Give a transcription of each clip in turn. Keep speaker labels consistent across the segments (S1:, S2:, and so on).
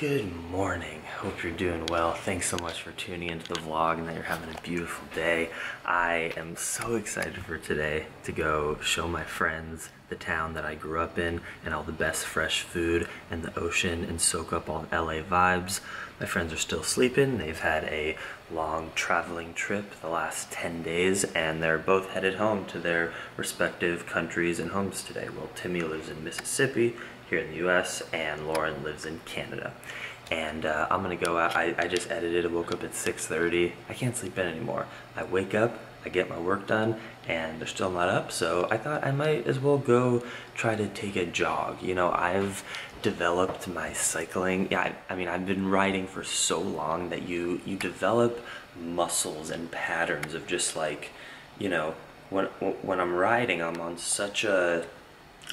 S1: Good morning. Hope you're doing well. Thanks so much for tuning into the vlog and that you're having a beautiful day. I am so excited for today to go show my friends the town that I grew up in and all the best fresh food and the ocean and soak up all the LA vibes. My friends are still sleeping. They've had a long traveling trip the last 10 days and they're both headed home to their respective countries and homes today. Well, Timmy lives in Mississippi here in the US and Lauren lives in Canada. And I'm gonna go out. I just edited. I woke up at 6:30. I can't sleep in anymore. I wake up, I get my work done, and they're still not up, so I thought I might as well go try to take a jog. You know, I've developed my cycling. Yeah, I mean, I've been riding for so long that you develop muscles and patterns of just like, you know, when I'm riding, I'm on such a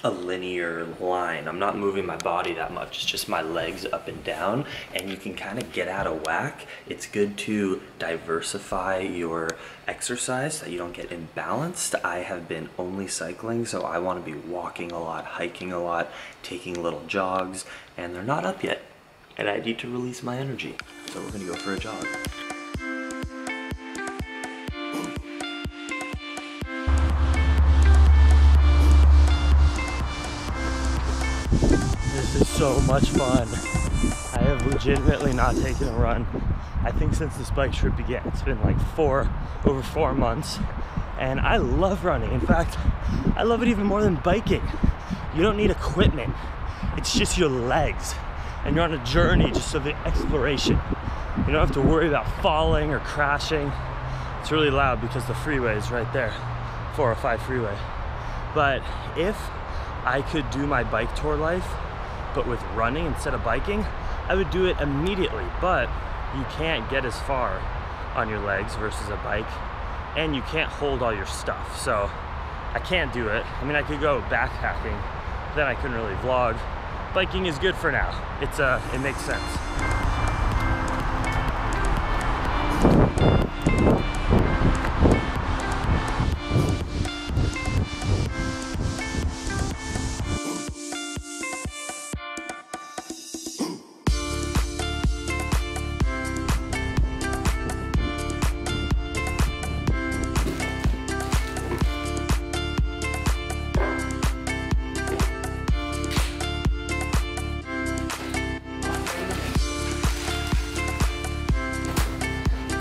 S1: linear line. I'm not moving my body that much. It's just my legs up and down, and you can kind of get out of whack. It's good to diversify your exercise so that you don't get imbalanced. I have been only cycling, so I want to be walking a lot, hiking a lot, taking little jogs, and they're not up yet, and I need to release my energy. So we're gonna go for a jog. This is so much fun. I have legitimately not taken a run, I think, since this bike trip began. It's been like over 4 months, and I love running. In fact, I love it even more than biking. You don't need equipment. It's just your legs, and you're on a journey just of exploration. You don't have to worry about falling or crashing. It's really loud because the freeway is right there, 405 freeway. But if I could do my bike tour life, but with running instead of biking, I would do it immediately. But you can't get as far on your legs versus a bike, and you can't hold all your stuff. So I can't do it. I mean, I could go backpacking, then I couldn't really vlog. Biking is good for now. It makes sense.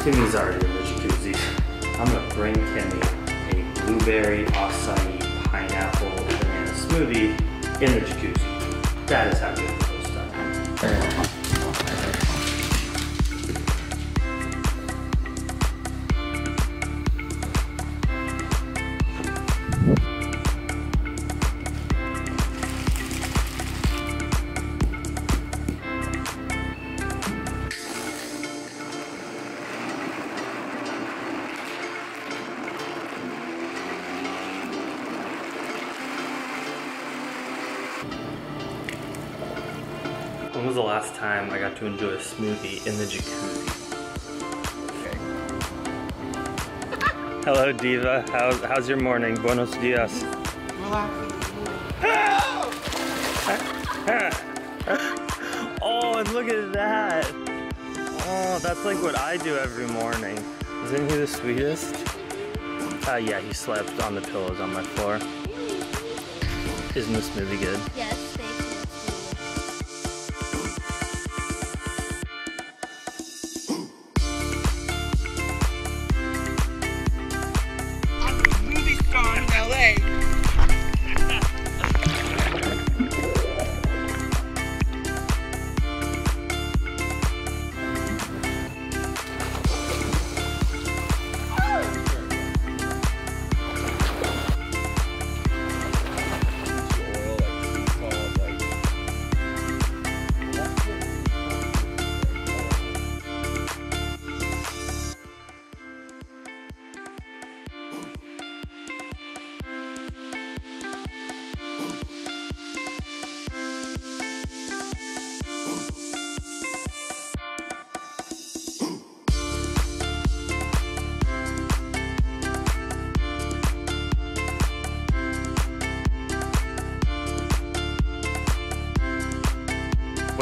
S1: Timmy's already in the jacuzzi. I'm gonna bring Timmy a blueberry, acai, pineapple, banana smoothie in the jacuzzi. That is how good those stuff. When was the last time I got to enjoy a smoothie in the jacuzzi? Okay. Hello, Diva. How's your morning? Buenos dias. Oh, and look at that. Oh, that's like what I do every morning. Isn't he the sweetest? Yeah, he slept on the pillows on my floor. Isn't the smoothie good?
S2: Yes.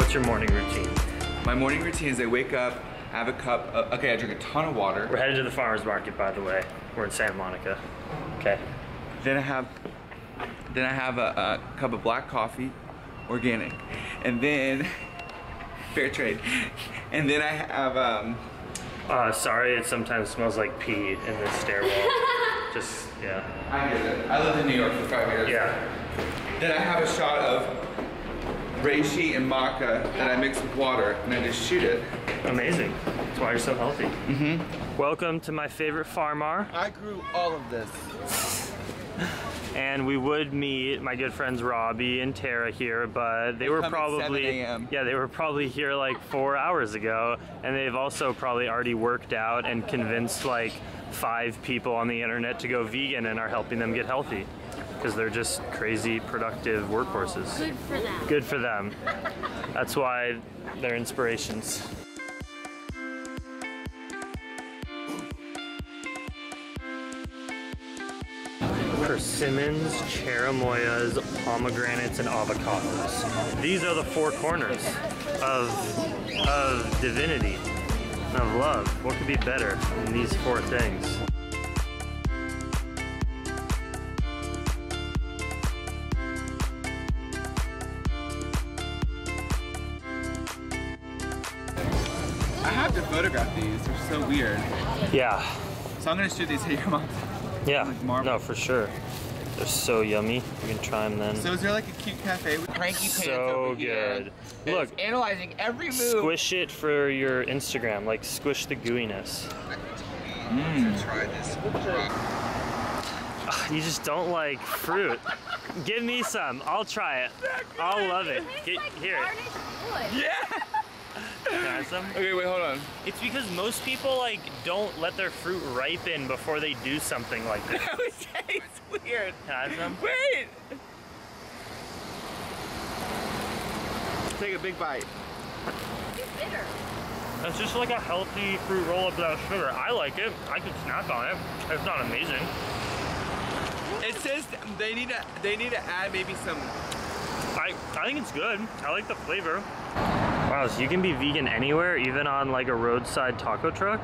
S1: What's your morning routine?
S2: My morning routine is I wake up, I have a cup of, okay, I drink a ton of water.
S1: We're headed to the farmer's market, by the way. We're in Santa Monica. Okay.
S2: Then I have a cup of black coffee, organic, and then fair trade. And then I have
S1: sorry, it sometimes smells like pee in this stairwell. Just, yeah.
S2: I get it. I lived in New York for 5 years.
S1: Yeah.
S2: Then I have a shot of reishi and maca that I mix with water, and I just shoot it.
S1: Amazing. That's why you're so healthy. Mm-hmm. Welcome to my favorite farmer.
S2: I grew all of this.
S1: And we would meet my good friends Robbie and Tara here, but they were probably, yeah, they were probably here like 4 hours ago, and they've also probably already worked out and convinced like 5 people on the internet to go vegan and are helping them get healthy because they're just crazy productive workhorses.
S3: Good for them.
S1: Good for them. That's why they're inspirations. Persimmons, cherimoyas, pomegranates, and avocados. These are the 4 corners of divinity, of love. What could be better than these 4 things?
S2: I have to photograph these. They're so weird.
S1: Yeah.
S2: So I'm gonna shoot these here, Mom.
S1: Yeah,
S2: Like marble.
S1: no, for sure. They're so yummy. We can try them then.
S2: So is there like a cute cafe with cranky pants
S1: So
S2: over here
S1: good.
S2: that
S1: Look,
S2: is analyzing every move.
S1: squish it for your Instagram. Like squish the gooiness.
S2: Try this.
S1: You just don't like fruit. Give me some. I'll try it. I'll love it. Get here.
S2: Yeah.
S1: Can I have some?
S2: Okay, wait, hold on.
S1: It's because most people like don't let their fruit ripen before they do something like this.
S2: That would taste weird.
S1: Can I have some?
S2: Wait. Take a big bite.
S3: It's bitter.
S1: It's just like a healthy fruit roll-up without sugar. I like it. I could snack on it. It's not amazing.
S2: It says they need to add maybe some.
S1: I think it's good. I like the flavor. Wow, so you can be vegan anywhere, even on like a roadside taco truck?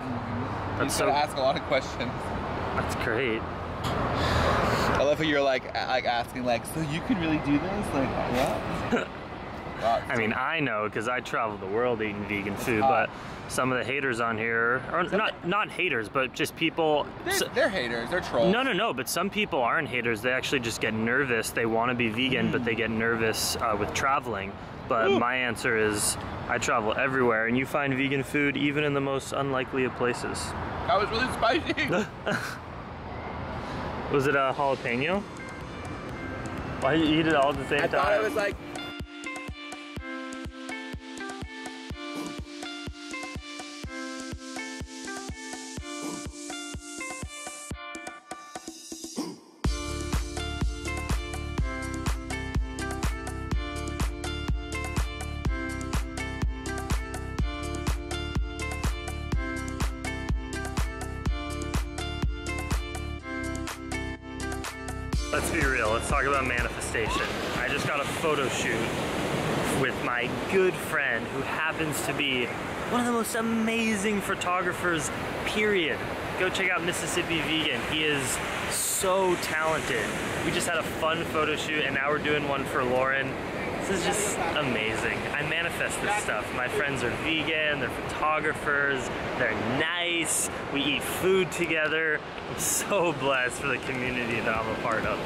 S2: You gotta ask a lot of questions.
S1: That's great.
S2: I love how you're like asking like, so you can really do this? Like, what?
S1: I mean, I know because I travel the world eating vegan food, but some of the haters on here, or not haters, but just people.
S2: They're haters, they're trolls.
S1: No, but some people aren't haters. They actually just get nervous. They want to be vegan, but they get nervous with traveling. But my answer is, I travel everywhere, and you find vegan food even in the most unlikely of places.
S2: That was really spicy.
S1: Was it a jalapeno? Why you eat it all at the same time?
S2: I thought it was like.
S1: Let's be real, let's talk about manifestation. I just got a photo shoot with my good friend who happens to be one of the most amazing photographers, period. Go check out Mississippi Vegan. He is so talented. We just had a fun photo shoot and now we're doing one for Lauren. This is just amazing. I manifest this stuff. My friends are vegan, they're photographers, they're nice, we eat food together. I'm so blessed for the community that I'm a part of.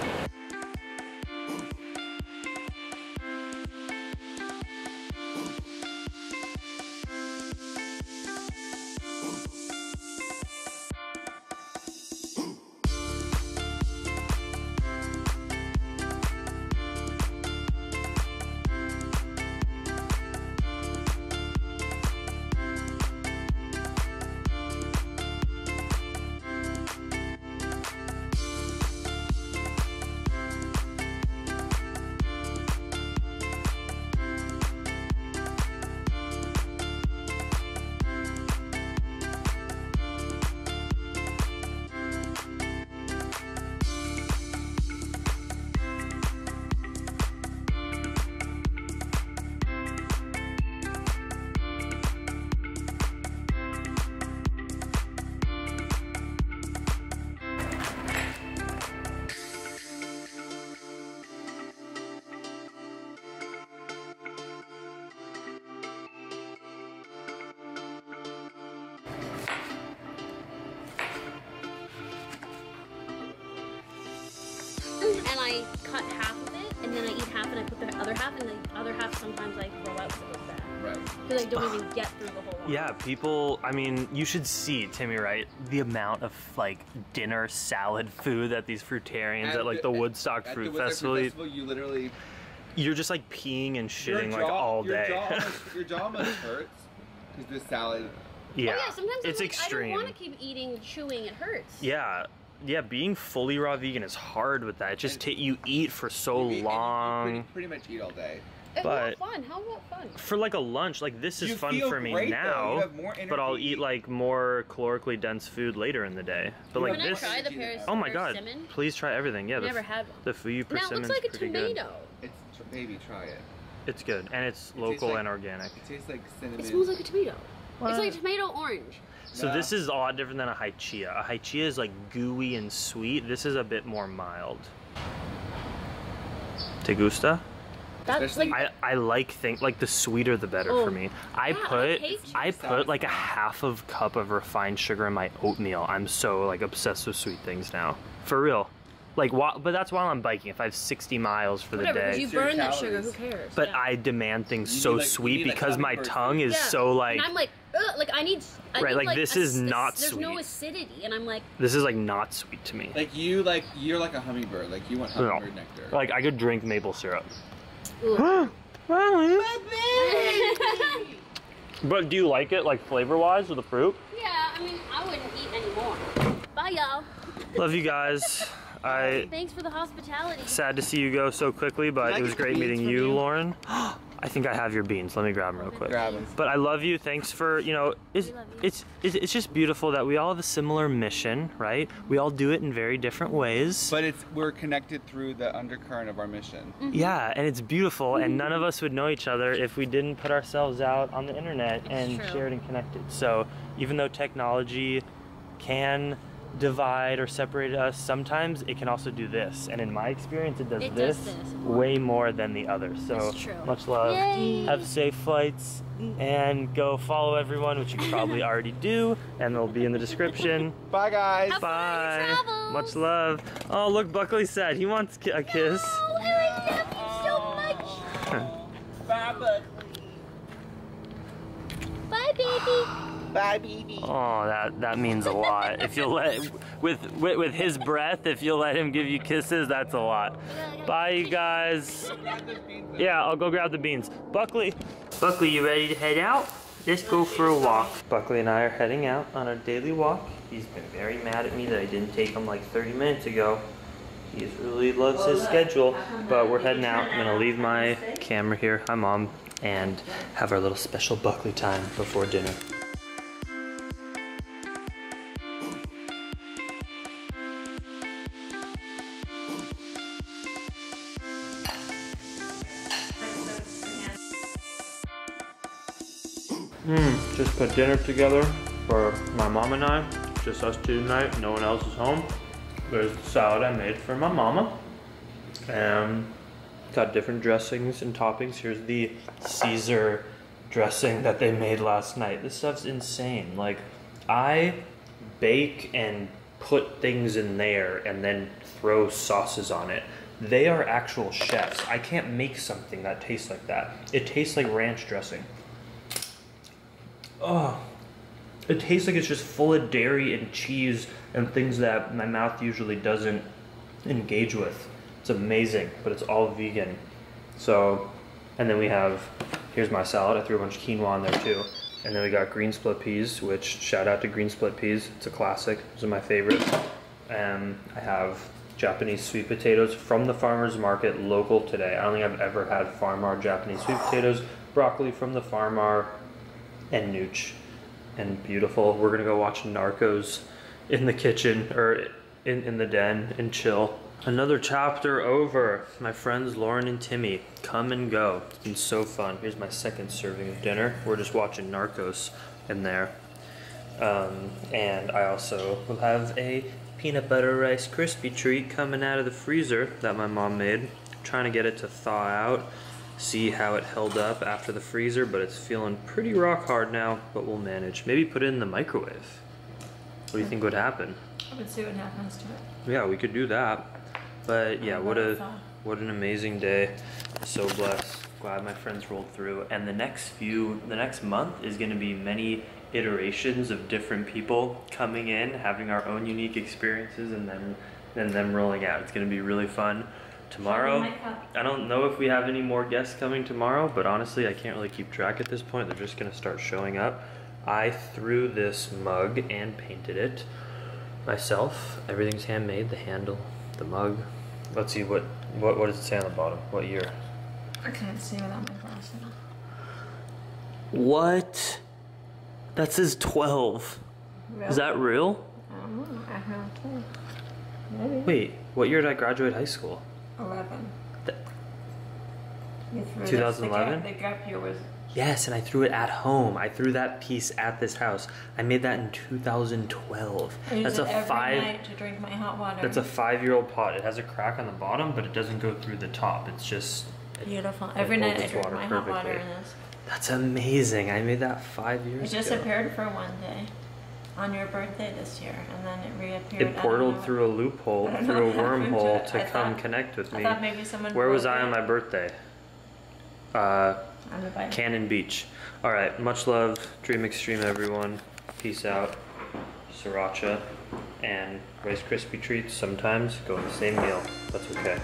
S4: cut half of it, and then I eat half, and I put the other half, and the other half sometimes I throw out because it goes bad.
S2: Right.
S4: Because I don't even get through the whole lot.
S1: Yeah, people, I mean, you should see, Timmy, right? The amount of, like, dinner salad food that these fruitarians at, like, the Woodstock Fruit Festival,
S2: you literally...
S1: You're just, like, peeing and shitting, like, all day.
S2: Your jaw almost hurts because this salad...
S1: Yeah,
S4: Oh, yeah, sometimes
S1: it's
S4: I'm like,
S1: extreme.
S4: I don't want to keep eating, chewing, it hurts.
S1: Yeah, yeah, being fully raw vegan is hard with that. It just, you eat for so long.
S2: You pretty much eat all day.
S1: But
S4: how fun? How about fun?
S1: for like a lunch, like this is
S2: You
S1: fun
S2: feel
S1: for me
S2: great,
S1: now,
S2: you have more
S1: but I'll
S2: energy.
S1: eat like more calorically dense food later in the day. But like
S4: Can
S1: this,
S4: I try the Paris?
S1: oh my god,
S4: persimmon?
S1: please try everything. Yeah,
S4: I've never had one.
S1: the fouilles
S4: Now it
S1: persimmon's
S4: looks like a
S1: pretty
S4: tomato.
S1: good.
S2: It's baby, try it.
S1: It's good, and it's
S2: tastes
S1: local
S2: like-
S1: and organic.
S2: It tastes like cinnamon.
S4: It smells like a tomato.
S1: What?
S4: It's like tomato orange.
S1: So
S2: Yeah.
S1: this is a lot different than a high chia. A high chia is like gooey and sweet. This is a bit more mild. Te gusta?
S4: That's
S2: Especially-
S4: like
S1: I like things like the sweeter the better
S4: Oh,
S1: for me. I
S4: yeah, I
S1: put
S4: hate
S1: like a half of cup of refined sugar in my oatmeal. I'm so like obsessed with sweet things now. For real. Like but that's while I'm biking. If I have 60 miles for
S4: whatever.
S1: the
S4: Because
S1: day.
S4: you
S2: It's your
S4: burn that sugar. Who
S2: calories.
S4: cares?
S1: But
S4: yeah.
S1: I demand things
S2: You
S1: so
S2: need, like,
S1: sweet
S2: you need, like,
S1: because my
S2: hummingbird
S1: tongue
S2: food.
S1: is
S4: Yeah.
S1: so like
S4: And I'm like, ugh, like I need.
S1: Right, like, this is not
S4: There's no
S1: sweet.
S4: acidity, and I'm like,
S1: this is like not sweet to me.
S2: You're like a hummingbird. Like you want
S1: No.
S2: hummingbird nectar.
S1: Like I could drink maple syrup.
S4: ugh.
S1: But do you like it like flavor wise with the fruit?
S4: Yeah, I mean, I wouldn't eat anymore. Bye, y'all.
S1: Love you guys.
S4: Thanks for the hospitality.
S1: Sad to see you go so quickly, but
S2: Can I
S1: it was
S2: get the
S1: great
S2: beans
S1: meeting
S2: from
S1: you,
S2: you?
S1: Lauren. I think I have your beans. Let me grab them real quick.
S2: Grab them.
S1: But I love you. Thanks for, you know,
S4: We love you.
S1: it's just beautiful that we all have a similar mission, right? We all do it in very different ways.
S2: But we're connected through the undercurrent of our mission.
S1: Yeah, and it's beautiful, and none of us would know each other if we didn't put ourselves out on the internet and
S4: True.
S1: shared and connected. So even though technology can divide or separate us, sometimes it can also do this. And in my experience, it does
S4: It
S1: this
S4: does this.
S1: way more than the other. So
S4: That's true.
S1: much love.
S4: Yay.
S1: Have safe flights, and go follow everyone, which you probably already do, and they'll be in the description.
S2: Bye, guys.
S4: Have fun on your
S1: Bye.
S4: travels.
S1: Much love. Oh, look, Buckley said he wants a kiss.
S4: Oh, I love you so much.
S2: Bye, Buckley.
S4: Bye, baby.
S2: Bye, baby.
S1: Oh, that means a lot. If you'll let with his breath, if you'll let him give you kisses, that's a lot. Bye, you guys. Yeah, I'll go grab the beans. Buckley, you ready to head out? Let's go for a walk. Buckley and I are heading out on our daily walk. He's been very mad at me that I didn't take him like 30 minutes ago. He really loves his schedule, but we're heading out. I'm gonna leave my camera here. Hi, Mom, and have our little special Buckley time before dinner. Just put dinner together for my mom and I. Just us two tonight, no one else is home. There's the salad I made for my mama. And got different dressings and toppings. Here's the Caesar dressing that they made last night. This stuff's insane. Like, I bake and put things in there and then throw sauces on it. They are actual chefs. I can't make something that tastes like that. It tastes like ranch dressing. Oh, it tastes like it's just full of dairy and cheese and things that my mouth usually doesn't engage with. It's amazing, but it's all vegan. So, and then we have, here's my salad. I threw a bunch of quinoa in there too. And then we got green split peas, which shout out to green split peas. It's a classic. Those are my favorite. And I have Japanese sweet potatoes from the farmer's market, local today. I don't think I've ever had Farmar Japanese sweet potatoes. Broccoli from the Farmar, and nooch, and beautiful. We're gonna go watch Narcos in the kitchen, or in the den, and chill. Another chapter over. My friends Lauren and Timmy come and go. It's been so fun. Here's my second serving of dinner. We're just watching Narcos in there. And I also will have a peanut butter Rice Krispie treat coming out of the freezer that my mom made. Trying to get it to thaw out. See how it held up after the freezer, but it's feeling pretty rock hard now, but we'll manage. Maybe put it in the microwave. What do you think would happen?
S3: I would see what happens to it.
S1: Yeah, we could do that. But yeah, what a What an amazing day. So blessed. Glad my friends rolled through. And the next month is gonna be many iterations of different people coming in, having our own unique experiences, and then them rolling out. It's gonna be really fun. Tomorrow, I don't know if we have any more guests coming tomorrow, but honestly, I can't really keep track at this point. They're just gonna start showing up. I threw this mug and painted it myself. Everything's handmade, the handle, the mug. Let's see, what does it say on the bottom? What year?
S3: I can't see without my glasses.
S1: What? That says 12.
S3: Really?
S1: Is that real?
S3: I don't know. I have to. Maybe.
S1: Wait, what year did I graduate high school?
S3: 11. You threw
S1: 2011?
S3: The gap year was.
S1: Yes, and I threw it at home. I threw that piece at this house. I made that in 2012.
S3: I use
S1: That's
S3: it
S1: a
S3: every
S1: five.
S3: night to drink my hot water.
S1: That's a 5-year-old pot. It has a crack on the bottom, but it doesn't go through the top. It's just
S3: beautiful. Every night I
S1: its
S3: drink
S1: water
S3: my hot water
S1: perfectly.
S3: in this.
S1: That's amazing. I made that 5
S3: It
S1: years
S3: just
S1: ago.
S3: appeared for one day on your birthday this year, and then it reappeared.
S1: It portaled through a loophole,
S3: I don't
S1: through
S3: know
S1: a
S3: what happened to
S1: wormhole
S3: it.
S1: to
S3: I
S1: come
S3: thought-
S1: connect with
S3: I
S1: me.
S3: thought maybe someone.
S1: Where was
S3: broke
S1: I on
S3: it.
S1: my birthday?
S3: On the bike.
S1: Cannon Beach. All right, much love. Dream Extreme, everyone. Peace out. Sriracha and Rice Krispie treats sometimes go in the same meal. That's okay.